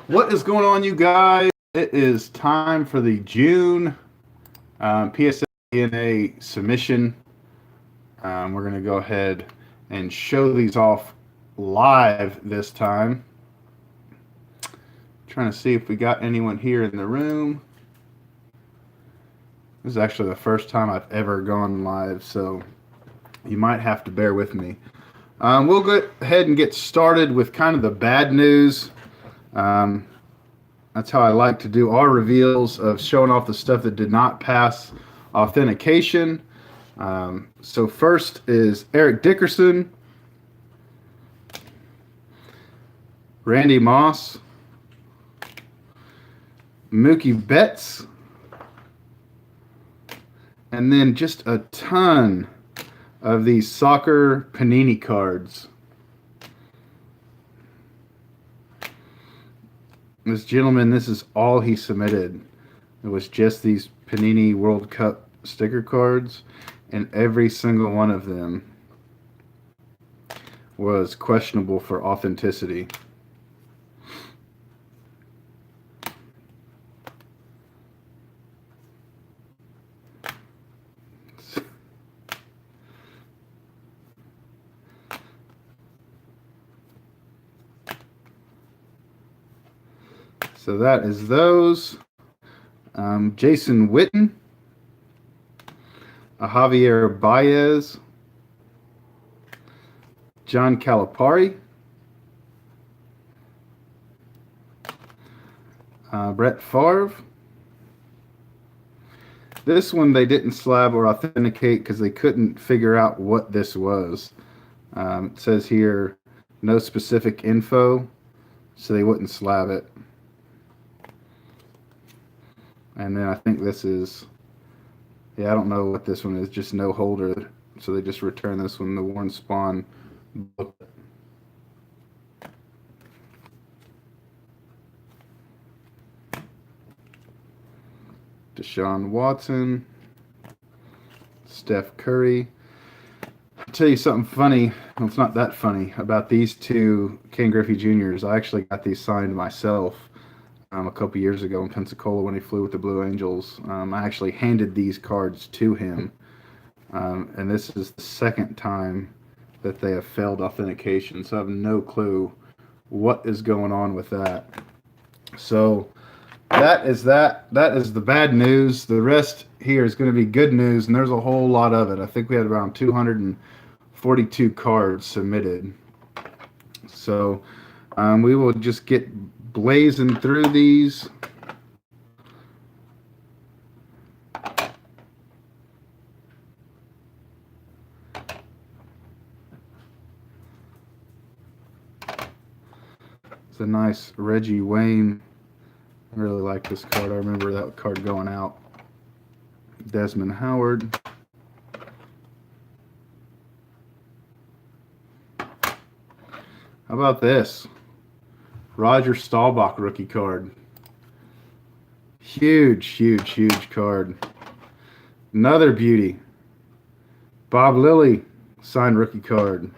What is going on, you guys? It is time for the June PSA DNA submission. We're going to go ahead and show these off live this time. Trying to see if we got anyone here in the room. This is actually the first time I've ever gone live, so you might have to bear with me. We'll go ahead and get started with kind of the bad news. That's how I like to do our reveals, of showing off the stuff that did not pass authentication. So first is Eric Dickerson, Randy Moss, Mookie Betts, and then just a ton of these soccer Panini cards. This gentleman, this is all he submitted. It was just these Panini World Cup sticker cards, and every single one of them was questionable for authenticity. So that is those. Jason Witten, Javier Baez, John Calipari, Brett Favre. This one they didn't slab or authenticate because they couldn't figure out what this was. It says here, no specific info, so they wouldn't slab it. And then I think this is, I don't know what this one is, just no holder. So they just return this one, the Warren Spahn book. Deshaun Watson, Steph Curry. I'll tell you something funny. Well, it's not that funny about these two Ken Griffey Jr.'s. I actually got these signed myself. A couple years ago in Pensacola when he flew with the Blue Angels. I actually handed these cards to him, and this is the second time that they have failed authentication, so I have no clue what is going on with that. So that is the bad news. The rest here is going to be good news, and there's a whole lot of it. I think we had around 242 cards submitted. So we will just get blazing through these. It's a nice Reggie Wayne. I really like this card. I remember that card going out. Desmond Howard. How about this? Roger Staubach rookie card. Huge card. Another beauty. Bob Lilly signed rookie card.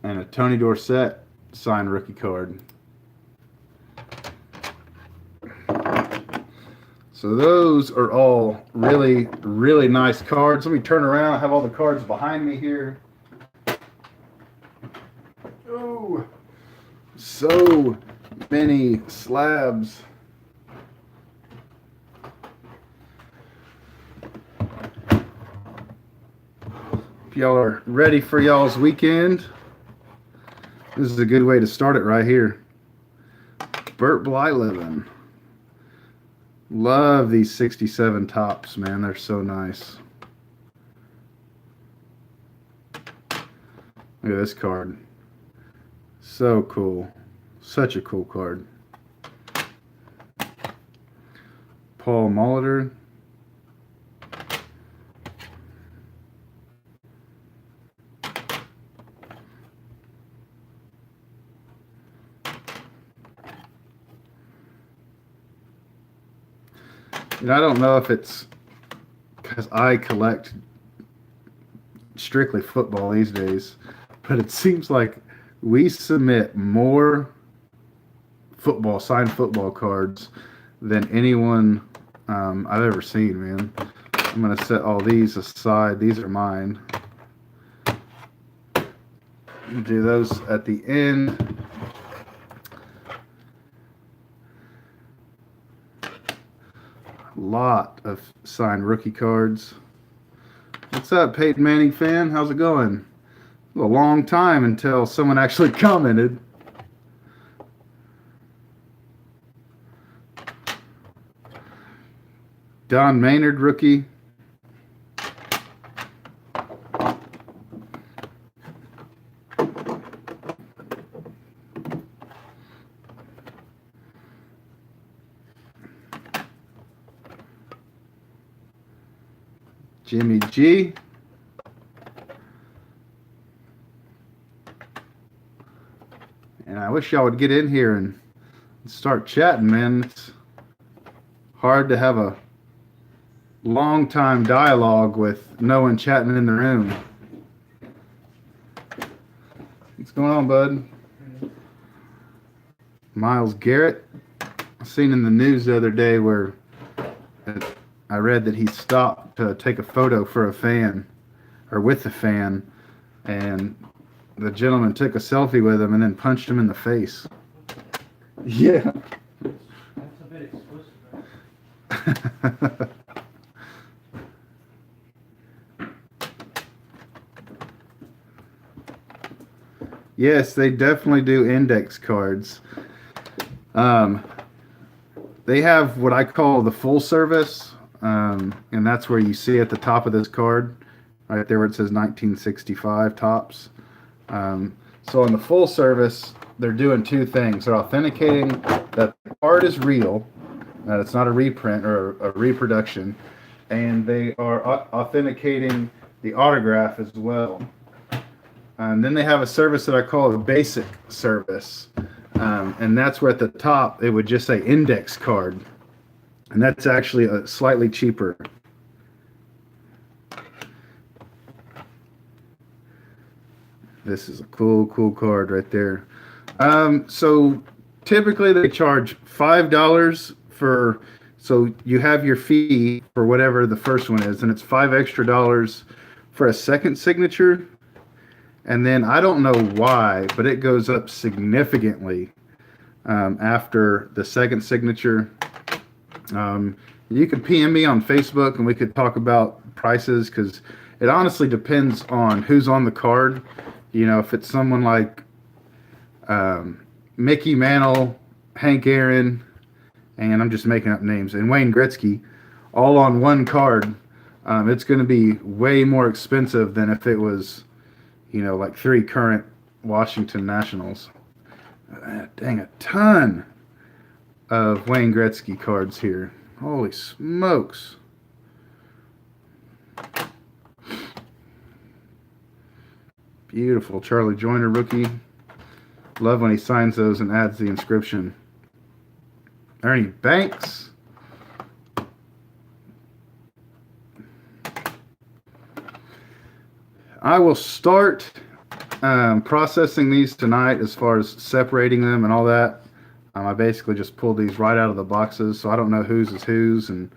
And a Tony Dorsett signed rookie card. So those are all really nice cards. Let me turn around. I have all the cards behind me here. Oh, so many slabs. If y'all are ready for y'all's weekend, this is a good way to start it right here. Burt Blyleven. Love these 67 tops, man. They're so nice. Look at this card. So cool. Such a cool card. Paul Molitor. And I don't know if it's because I collect strictly football these days, but it seems like we submit more signed football cards than anyone I've ever seen, man. I'm gonna set all these aside. These are mine. We'll do those at the end. Lot of signed rookie cards. What's up, Peyton Manning fan? How's it going? A long time until someone actually commented. Don Maynard rookie. Jimmy G. And I wish y'all would get in here and start chatting, man. It's hard to have a long time dialogue with no one chatting in the room. What's going on, bud? Myles Garrett. I seen in the news the other day where I read that he stopped to take a photo for a fan, or with a fan, and the gentleman took a selfie with him and then punched him in the face. Yeah. That's a bit explicit, right? Yes, they definitely do index cards. They have what I call the full service, and that's where you see at the top of this card, right there where it says 1965 tops. So on the full service, they're doing two things. They're authenticating that the card is real, that it's not a reprint or a reproduction, and they are authenticating the autograph as well. And then they have a service that I call a basic service. And that's where at the top it would just say index card. And that's actually slightly cheaper. This is a cool card right there. So typically they charge $5 for, so you have your fee for whatever the first one is, and it's $5 extra for a second signature. And then I don't know why, but it goes up significantly after the second signature. You could PM me on Facebook and we could talk about prices, because it honestly depends on who's on the card. You know, if it's someone like Mickey Mantle, Hank Aaron, and I'm just making up names, and Wayne Gretzky, all on one card, it's going to be way more expensive than if it was, you know, like 3 current Washington Nationals. Dang, a ton of Wayne Gretzky cards here. Holy smokes. Beautiful Charlie Joyner rookie. Love when he signs those and adds the inscription. Ernie Banks. I will start processing these tonight as far as separating them and all that. I basically just pulled these right out of the boxes, so I don't know whose is whose. And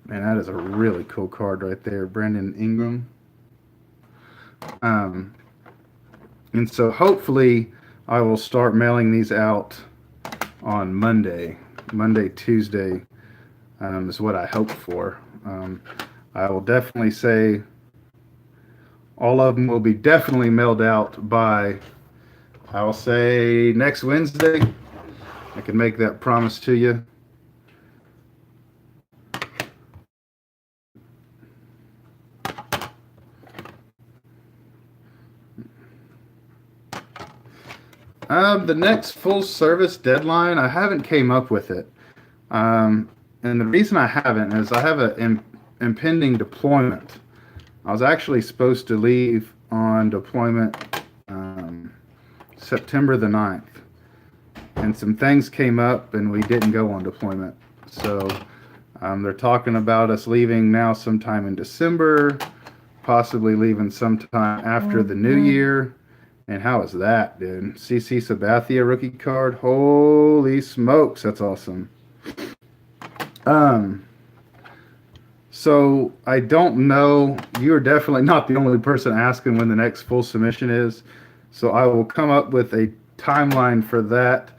man, that is a really cool card right there, Brandon Ingram. And so hopefully I will start mailing these out on Monday, Tuesday, is what I hope for. I will definitely say all of them will be definitely mailed out by, I'll say, next Wednesday. I can make that promise to you. The next full service deadline, I haven't came up with it. And the reason I haven't is I have an impending deployment. I was actually supposed to leave on deployment September the 9th. And some things came up and we didn't go on deployment. So they're talking about us leaving now sometime in December, possibly leaving sometime after the new year. And how is that, dude? CC Sabathia rookie card. Holy smokes, that's awesome. Um, so I don't know. You are definitely not the only person asking when the next full submission is. So I will come up with a timeline for that.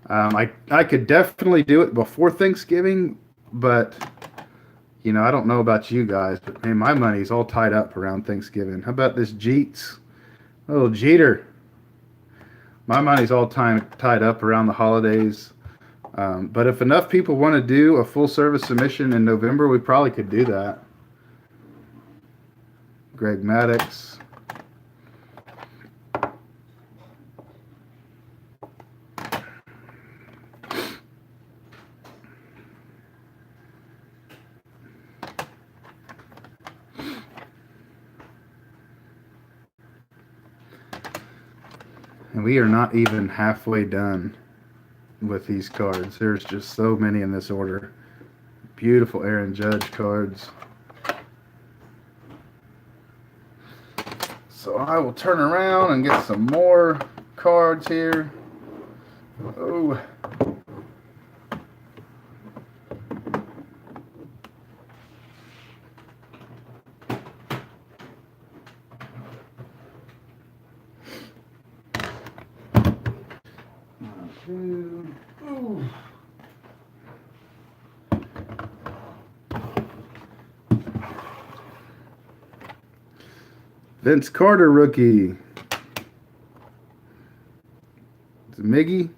I could definitely do it before Thanksgiving, but I don't know about you guys, but man, my money's all tied up around Thanksgiving. How about this Jeets? A little Jeter. My money's all tied up around the holidays. But if enough people want to do a full service submission in November, we probably could do that. Greg Maddux. And we are not even halfway done with these cards. There's just so many in this order. Beautiful Aaron Judge cards. So I will turn around and get some more cards here. Oh. Ooh. Vince Carter rookie. It's Miggy.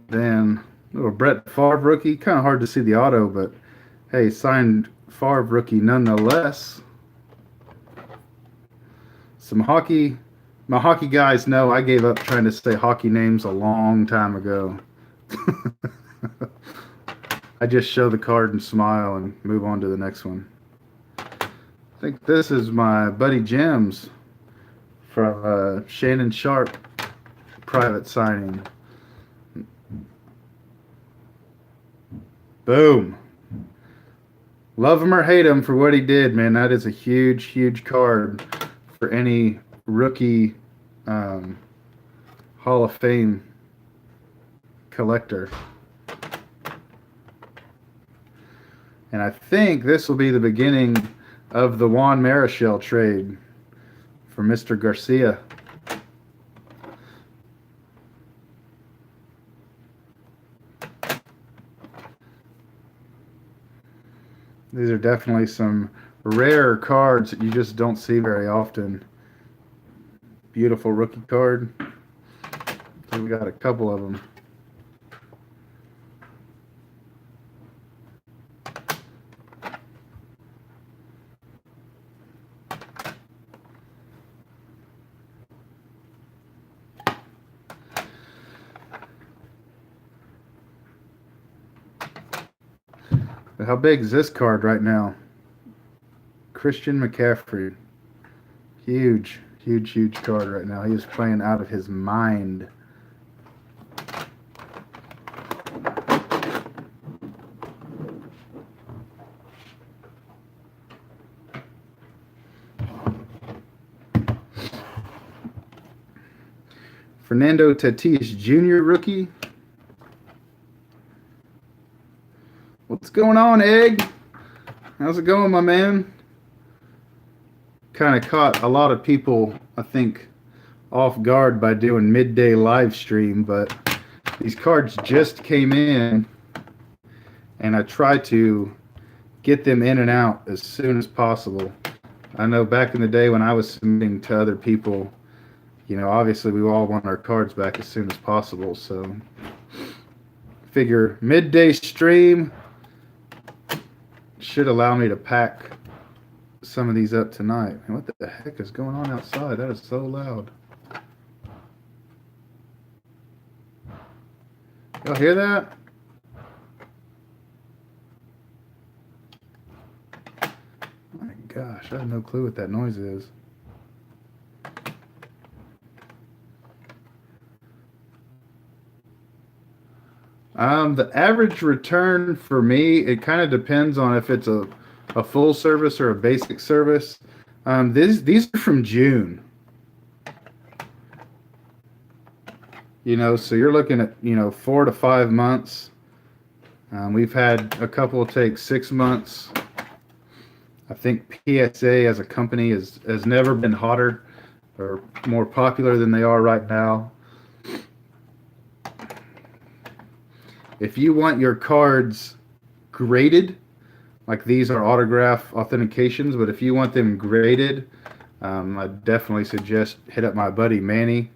Then little Brett Favre rookie. Kind of hard to see the auto, but hey, signed Favre rookie nonetheless. Some hockey. My hockey guys know I gave up trying to say hockey names a long time ago. I just show the card and smile and move on to the next one. I think this is my buddy Jim's from Shannon Sharp private signing. Boom. Love him or hate him for what he did, man. That is a huge, huge card for any rookie Hall of Fame collector. And I think this will be the beginning of the Juan Marichal trade for Mr. Garcia. These are definitely some rare cards that you just don't see very often. Beautiful rookie card. So we got a couple of them. But how big is this card right now? Christian McCaffrey. Huge, huge, huge card right now. He is playing out of his mind. Fernando Tatis Jr. rookie. What's going on, Egg? How's it going, my man? Kind of caught a lot of people, I think, off guard by doing midday live stream, but these cards just came in, and I try to get them in and out as soon as possible. I know back in the day when I was submitting to other people, obviously we all want our cards back as soon as possible, so figure midday stream should allow me to pack some of these up tonight. And what the heck is going on outside? That is so loud. Y'all hear that? My gosh, I have no clue what that noise is. The average return for me, it kind of depends on if it's a full service or a basic service. These are from June. You know, so you're looking at 4 to 5 months. We've had a couple take 6 months. I think PSA as a company has never been hotter or more popular than they are right now. If you want your cards graded, like these are autograph authentications, but if you want them graded, I definitely suggest hit up my buddy Manny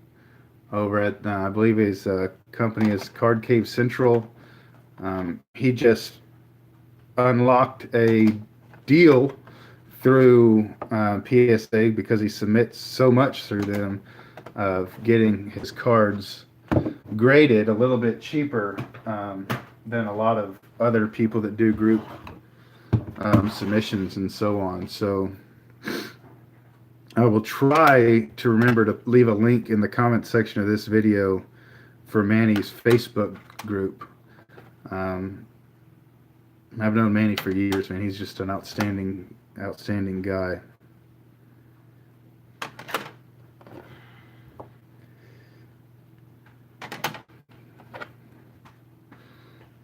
over at, I believe his company is Card Cave Central. He just unlocked a deal through PSA because he submits so much through them of getting his cards graded a little bit cheaper than a lot of other people that do group submissions and so on. So I will try to remember to leave a link in the comment section of this video for Manny's Facebook group. I've known Manny for years, man. He's just an outstanding guy.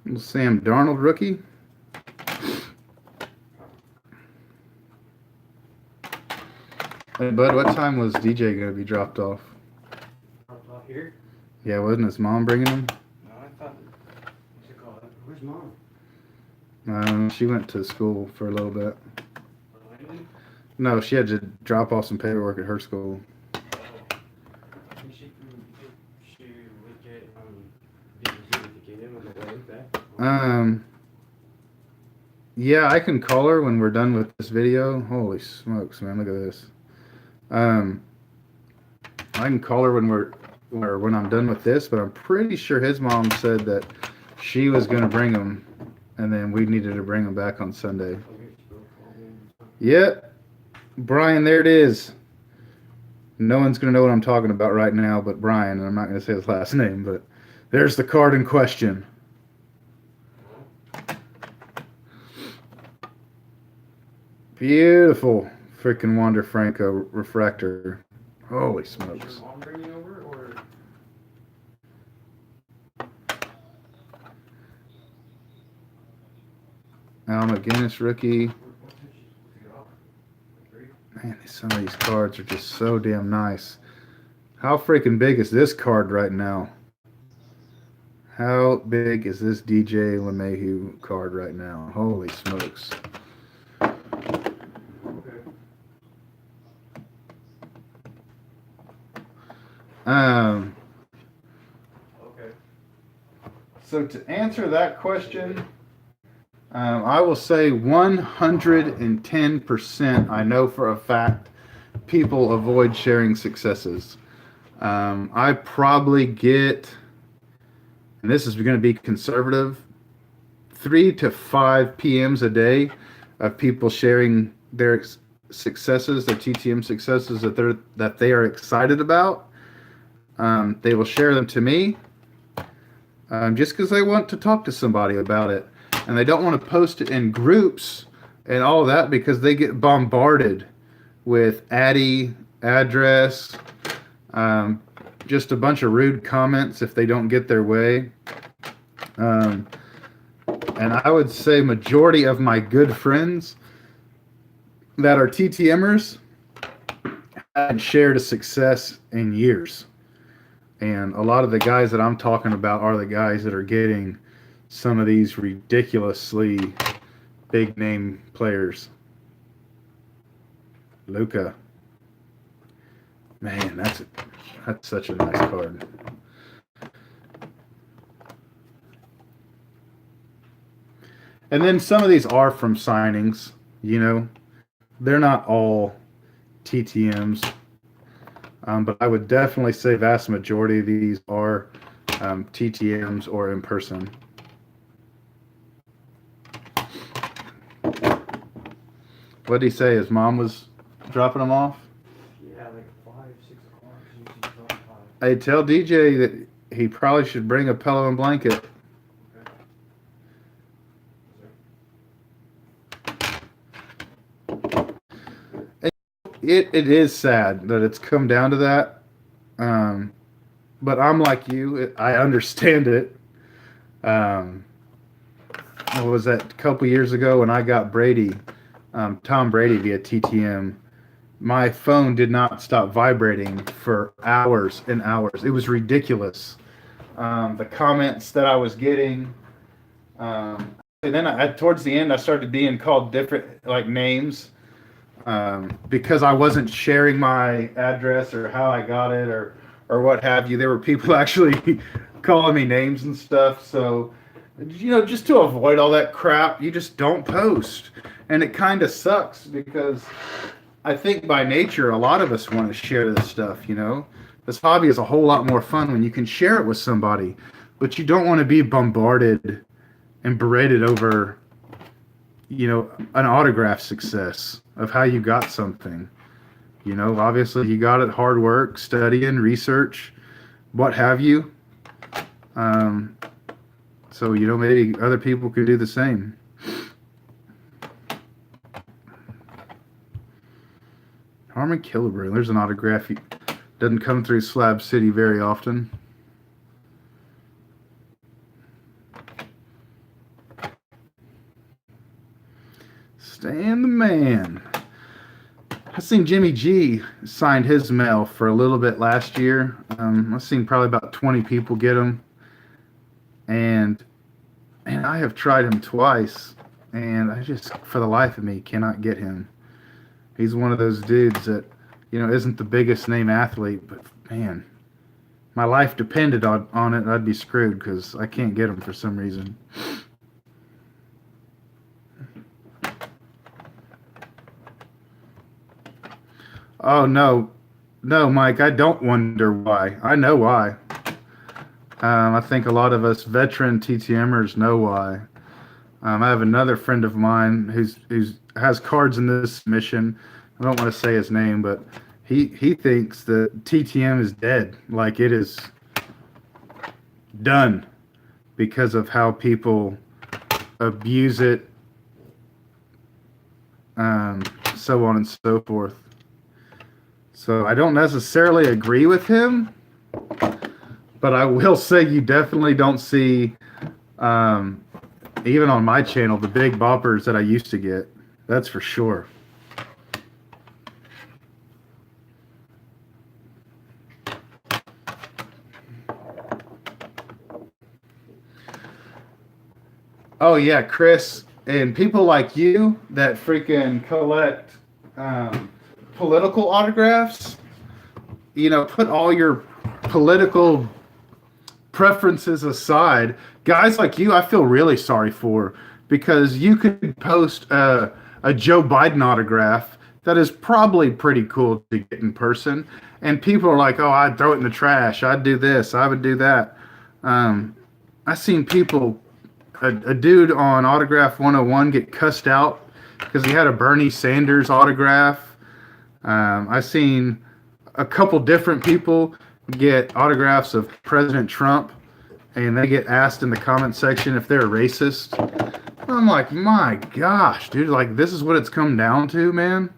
Little Sam Darnold rookie. Hey, bud, what time was DJ going to be dropped off? Dropped off here? Yeah, wasn't his mom bringing him? No, I thought. What's it called? Where's mom? She went to school for a little bit. Landon? No, she had to drop off some paperwork at her school. Oh. I think she would get, did you get him on the way back? Yeah, I can call her when we're done with this video. Holy smokes, man, look at this. I can call her when I'm done with this, but I'm pretty sure his mom said that she was going to bring him, and then we needed to bring him back on Sunday. Yep, Brian, there it is. No one's going to know what I'm talking about right now but Brian, and I'm not going to say his last name, but there's the card in question. Beautiful freaking Wander Franco refractor. Holy smokes. Is your mom bringing over, or? Al McGinnis rookie. Man, some of these cards are just so damn nice. How freaking big is this card right now? How big is this DJ LeMahieu card right now? Holy smokes. Okay. So to answer that question, I will say 110%. I know for a fact people avoid sharing successes. I probably get, and this is going to be conservative, 3 to 5 PMs a day of people sharing their successes, their TTM successes that they are excited about. They will share them to me just because they want to talk to somebody about it. And they don't want to post it in groups and all of that because they get bombarded with Addy, address, just a bunch of rude comments if they don't get their way. And I would say majority of my good friends that are TTMers haven't shared a success in years. And a lot of the guys that I'm talking about are the guys that are getting some of these ridiculously big name players. Luca. Man, that's such a nice card. And then some of these are from signings, you know. They're not all TTMs. But I would definitely say vast majority of these are TTMs or in person. What did he say? His mom was dropping them off? Yeah, like 5, 6 o'clock. She usually drops by. Hey, tell DJ that he probably should bring a pillow and blanket. it is sad that it's come down to that. Um, but I'm like you. I understand it. Um, what was that a couple years ago when I got Brady, Tom Brady via TTM? My phone did not stop vibrating for hours and hours. It was ridiculous. The comments that I was getting, and then towards the end, I started being called different like names because I wasn't sharing my address or how I got it or what have you. There were people actually calling me names and stuff. So, just to avoid all that crap, you just don't post, and it kind of sucks because I think by nature, a lot of us want to share this stuff. This hobby is a whole lot more fun when you can share it with somebody, but you don't want to be bombarded and berated over an autograph success of how you got something. Obviously you got it hard work, studying, research, what have you. So maybe other people could do the same. Harmon Killebrew, there's an autograph. He doesn't come through Slab City very often. Stan the man. I seen Jimmy G signed his mail for a little bit last year. I've seen probably about 20 people get them, and I have tried him twice, and I just, for the life of me, cannot get him. He's one of those dudes that isn't the biggest name athlete, but man, my life depended on it. I'd be screwed because I can't get him for some reason. Oh, no. No, Mike, I don't wonder why. I know why. I think a lot of us veteran TTMers know why. I have another friend of mine who's has cards in this mission. I don't want to say his name, but he thinks that TTM is dead. Like it is done because of how people abuse it, so on and so forth. So I don't necessarily agree with him, but I will say you definitely don't see, even on my channel, the big boppers that I used to get. That's for sure. Oh yeah, Chris, and people like you that freaking collect political autographs. Put all your political preferences aside. Guys like you, I feel really sorry for because you could post a Joe Biden autograph that is probably pretty cool to get in person, and people are like, "Oh, I'd throw it in the trash. I'd do this. I would do that." I seen people, a dude on Autograph 101 get cussed out because he had a Bernie Sanders autograph. I seen a couple different people get autographs of President Trump, and they get asked in the comment section if they're racist. I'm like, my gosh, dude, like this is what it's come down to, man.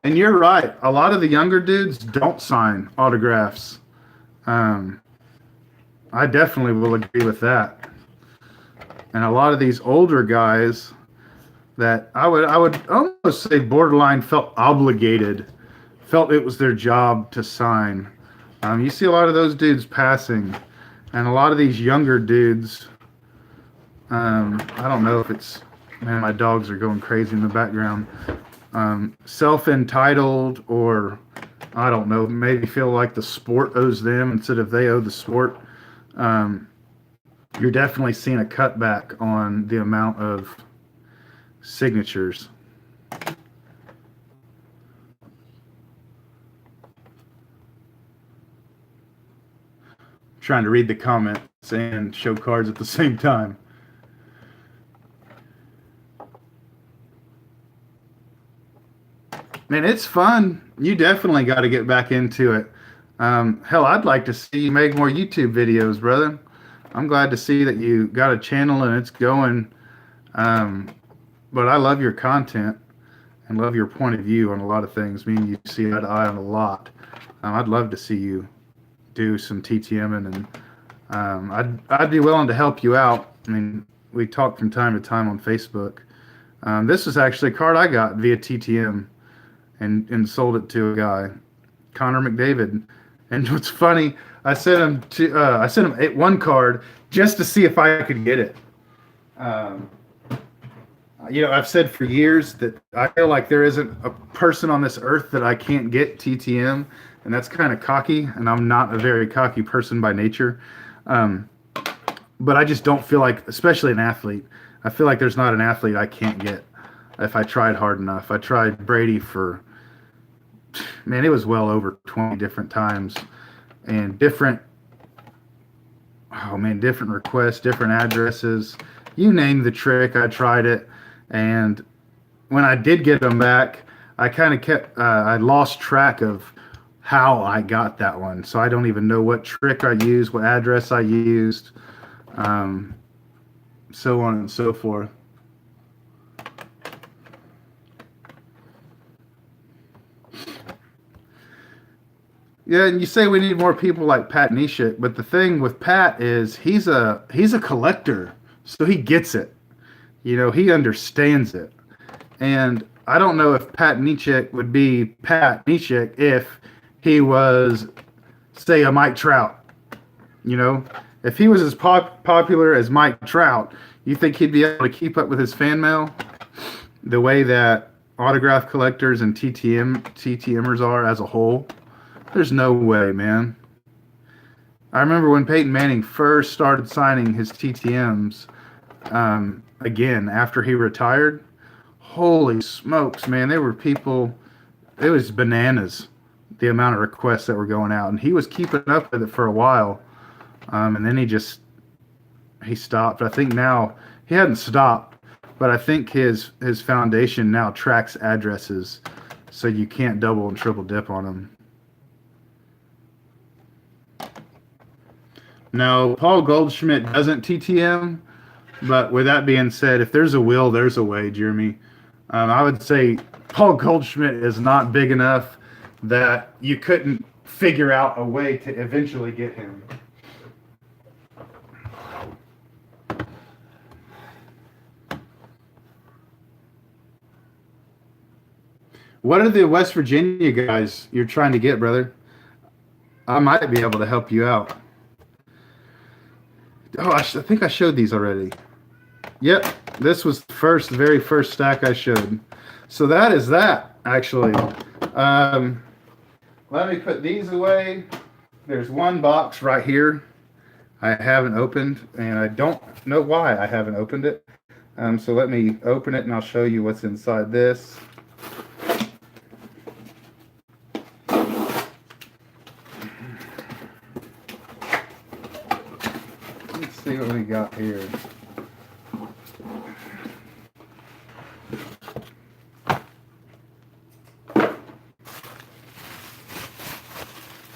And you're right. A lot of the younger dudes don't sign autographs. I definitely will agree with that. And a lot of these older guys that I would almost say borderline felt obligated, felt it was their job to sign. You see a lot of those dudes passing, and a lot of these younger dudes. I don't know if it's, man, my dogs are going crazy in the background. Self-entitled, or I don't know, maybe feel like the sport owes them instead of they owe the sport. You're definitely seeing a cutback on the amount of signatures. Trying to read the comments and show cards at the same time. Man, it's fun. You definitely got to get back into it. Hell, I'd like to see you make more YouTube videos, brother. I'm glad to see that you got a channel and it's going. Um, but I love your content and love your point of view on a lot of things. Me and you see eye to eye on a lot. I'd love to see you do some TTMing, and I'd be willing to help you out. I mean, we talk from time to time on Facebook. This is actually a card I got via TTM and sold it to a guy, Connor McDavid. And what's funny, I sent him one card just to see if I could get it. Um, I've said for years that I feel like there isn't a person on this earth that I can't get TTM, and that's kind of cocky, and I'm not a very cocky person by nature. Um, but I just don't feel like, especially an athlete, I feel like there's not an athlete I can't get if I tried hard enough. I tried Brady for, man, it was well over 20 different times, and different requests, different addresses. You name the trick, I tried it. And when I did get them back, I kind of I lost track of how I got that one. So I don't even know what trick I used, what address I used, so on and so forth. Yeah, and you say we need more people like Pat Neshek, but the thing with Pat is he's a collector, so he gets it. He understands it. And I don't know if Pat Neshek would be Pat Neshek if he was, say, a Mike Trout. If he was as popular as Mike Trout, you think he'd be able to keep up with his fan mail the way that autograph collectors and TTMers are as a whole? There's no way, man. I remember when Peyton Manning first started signing his TTMs, again, after he retired. Holy smokes, man. There were people, it was bananas, the amount of requests that were going out. And he was keeping up with it for a while. And then he stopped. I think now, he hadn't stopped, but I think his foundation now tracks addresses, so you can't double and triple dip on them. No, Paul Goldschmidt doesn't TTM, but with that being said, if there's a will, there's a way, Jeremy. I would say Paul Goldschmidt is not big enough that you couldn't figure out a way to eventually get him. What are the West Virginia guys you're trying to get, brother? I might be able to help you out. Oh, I think I showed these already. Yep, this was the very first stack I showed. So that is that, actually. Let me put these away. There's one box right here I haven't opened, and I don't know why I haven't opened it. So let me open it, and I'll show you what's inside this. See what we got here.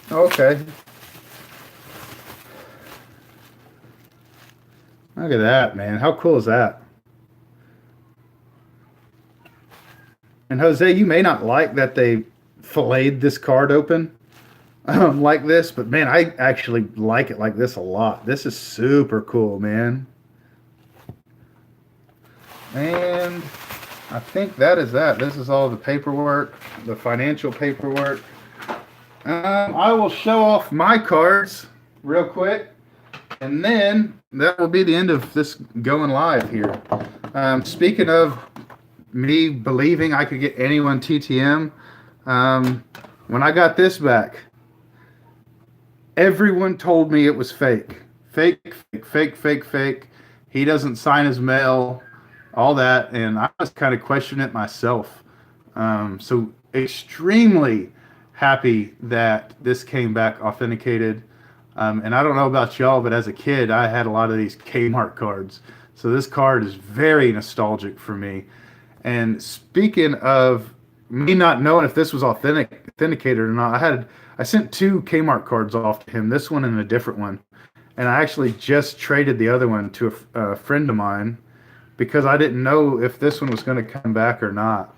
Okay. Look at that, man. How cool is that? And Jose, you may not like that they filleted this card open like this, but man, I actually like it like this a lot. This is super cool, man. And I think that is that. This is all the paperwork, the financial paperwork. I will show off my cards real quick, and then that will be the end of this going live here. Speaking of me believing I could get anyone TTM, when I got this back, everyone told me it was fake. Fake, fake, fake, fake, fake. He doesn't sign his mail, all that, and I was kind of questioning it myself. So extremely happy that this came back authenticated. And I don't know about y'all, but as a kid, I had a lot of these Kmart cards. So this card is very nostalgic for me. And speaking of me not knowing if this was authenticated or not, I sent two Kmart cards off to him, this one and a different one, and I actually just traded the other one to a friend of mine because I didn't know if this one was going to come back or not.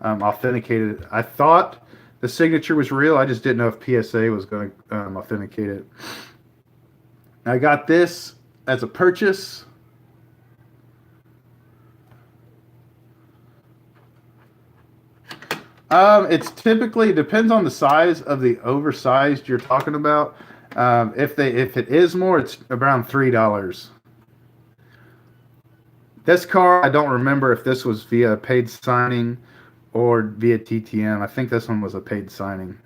Authenticated. I thought the signature was real. I just didn't know if PSA was going to authenticate it. I got this as a purchase. It's typically depends on the size of the oversized you're talking about. If it is more, it's around $3. This card, I don't remember if this was via paid signing or via TTM. I think this one was a paid signing.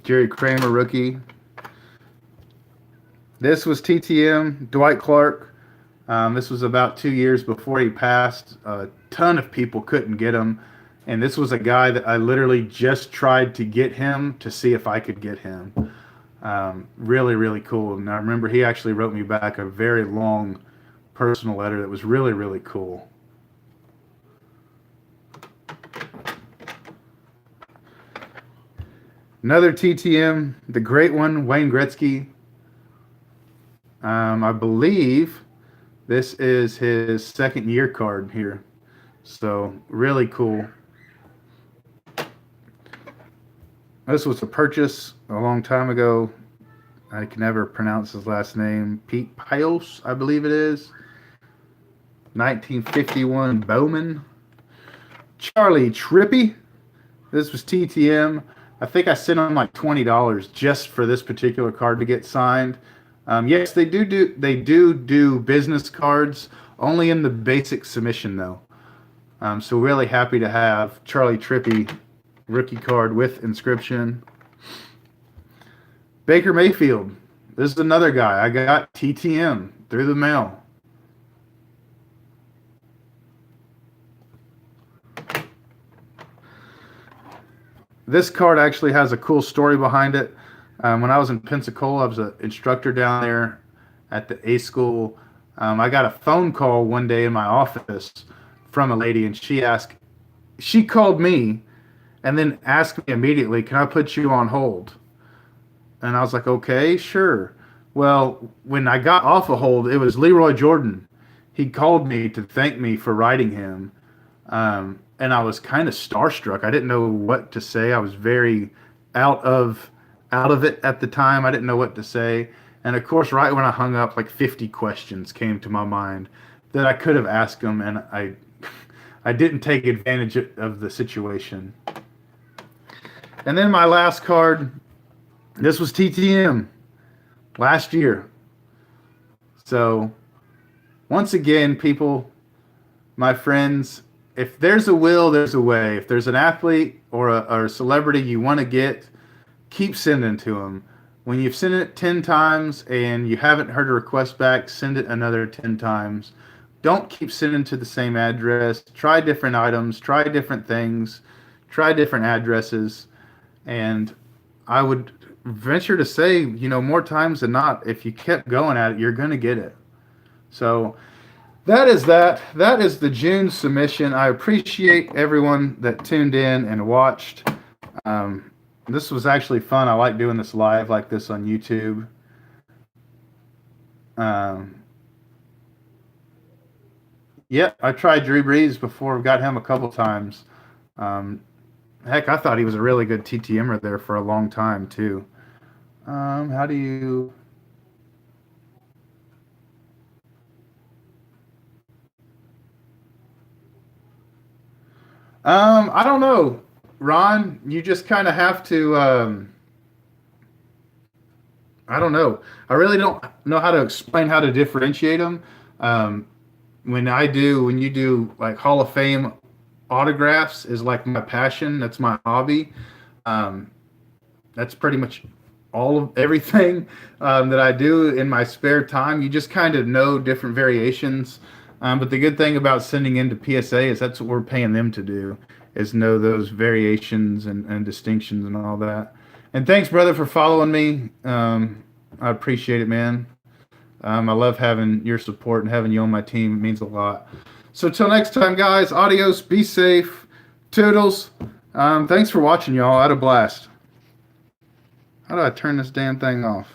Jerry Kramer rookie. This was TTM, Dwight Clark. This was about 2 years before he passed. A ton of people couldn't get him. And this was a guy that I literally just tried to get him to see if I could get him. Really, really cool. And I remember he actually wrote me back a very long personal letter that was really, really cool. Another TTM, the great one, Wayne Gretzky. I believe this is his second year card here. So, really cool. This was a purchase a long time ago. I can never pronounce his last name. Pete Pios, I believe it is. 1951 Bowman. Charlie Trippy. This was TTM. I think I sent him like $20 just for this particular card to get signed. Yes, they do business cards, only in the basic submission though. So really happy to have Charlie Trippy rookie card with inscription. Baker Mayfield. This is another guy I got TTM through the mail. This card actually has a cool story behind it. When I was in Pensacola, I was an instructor down there at the A school. I got a phone call one day in my office from a lady, and she called me and then asked me immediately, "Can I put you on hold?" And I was like, "Okay, sure." Well, when I got off a hold, it was Leroy Jordan. He called me to thank me for writing him. And I was kind of starstruck. I didn't know what to say. I was very out of it at the time. I didn't know what to say. And of course, right when I hung up, like 50 questions came to my mind that I could have asked him, and I didn't take advantage of the situation. And then my last card, this was TTM last year. So once again, people, my friends, if there's a will, there's a way. If there's an athlete or a celebrity you want to get, keep sending to them. When you've sent it 10 times and you haven't heard a request back, send it another 10 times. Don't keep sending to the same address. Try different items. Try different things. Try different addresses. And I would venture to say, more times than not, if you kept going at it, you're going to get it. So that is that. That is the June submission. I appreciate everyone that tuned in and watched. This was actually fun. I like doing this live like this on YouTube. Yeah, I tried Drew Brees before. Got him a couple times. Heck, I thought he was a really good TTMer there for a long time too. How do you... I don't know, Ron. You just kind of have to. I don't know. I really don't know how to explain how to differentiate them. When you do like Hall of Fame autographs is like my passion. That's my hobby. That's pretty much all of everything that I do in my spare time. You just kind of know different variations. But the good thing about sending into PSA is that's what we're paying them to do, is know those variations and distinctions and all that. And thanks, brother, for following me. I appreciate it, man. I love having your support and having you on my team. It means a lot. So till next time, guys, adios, be safe. Toodles. Thanks for watching, y'all. I had a blast. How do I turn this damn thing off?